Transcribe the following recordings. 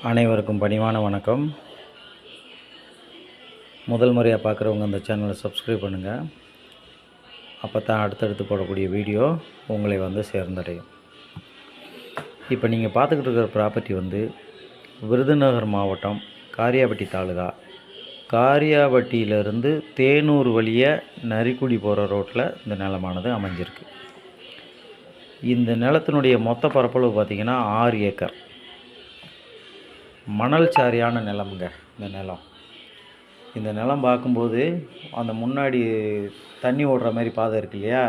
அனைவருக்கும் பணிவான வணக்கம். முதல் முறையாக பார்க்குறவங்க இந்த சேனலை சப்ஸ்கிரைப் பண்ணுங்கள். அப்போ தான் அடுத்தடுத்து போடக்கூடிய வீடியோ உங்களை வந்து சேர்ந்தடையும். இப்போ நீங்கள் பார்த்துக்கிட்டு இருக்கிற ப்ராப்பர்ட்டி விருதுநகர் மாவட்டம் காரியாபட்டி தாலுகா, காரியாபட்டியிலேருந்து தேனூர் வழியாக நரிக்குடி போகிற ரோட்டில் இந்த நிலமானது அமைஞ்சிருக்கு. இந்த நிலத்தினுடைய மொத்த பரப்பளவு பார்த்திங்கன்னா 6 ஏக்கர். மணல் சாரியான நிலமுங்க இந்த நிலம் பார்க்கும்போது அந்த முன்னாடி தண்ணி ஓடுற மாதிரி பாதை இருக்கு இல்லையா,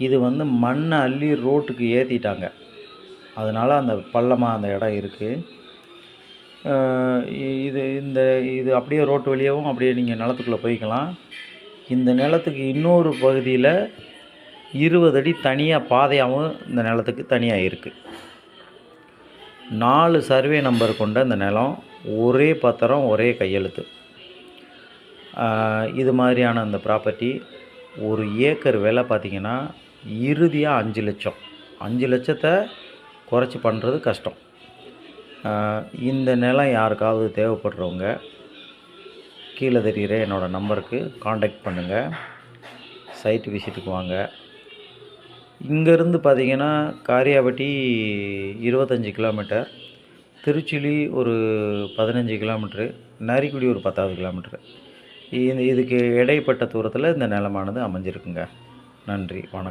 இது மண்ணை அள்ளி ரோட்டுக்கு ஏற்றிட்டாங்க. அதனால் அந்த பள்ளமாக அந்த இடம் இருக்குது. இது அப்படியே ரோட்டு வழியாகவும் அப்படியே நீங்கள் நிலத்துக்குள்ளே போய்க்கலாம். இந்த நிலத்துக்கு இன்னொரு பகுதியில் 20 அடி தனியாக பாதையாகவும் இந்த நிலத்துக்கு தனியாக இருக்குது. 4 சர்வே நம்பர் கொண்ட இந்த நிலம், ஒரே பத்திரம் ஒரே கையெழுத்து. இது மாதிரியான அந்த ப்ராப்பர்ட்டி ஒரு ஏக்கர் விலை பார்த்திங்கன்னா இறுதியாக 5 லட்சம். 5 லட்சத்தை குறைச்சி பண்ணுறது கஷ்டம். இந்த நிலம் யாருக்காவது தேவைப்படுறவங்க கீழே தெரிகிற என்னோடய நம்பருக்கு காண்டாக்ட் பண்ணுங்கள். சைட் விசிட்டுக்கு வாங்க. இங்கேருந்து பார்த்திங்கன்னா காரியாபட்டி 25 கிலோமீட்டர், திருச்சுழி ஒரு 15 கிலோமீட்ரு, நரிக்குடி ஒரு 10 கிலோமீட்ரு. இதுக்கு இடைப்பட்ட தூரத்தில் இந்த நிலமானது அமைஞ்சிருக்குங்க. நன்றி, வணக்கம்.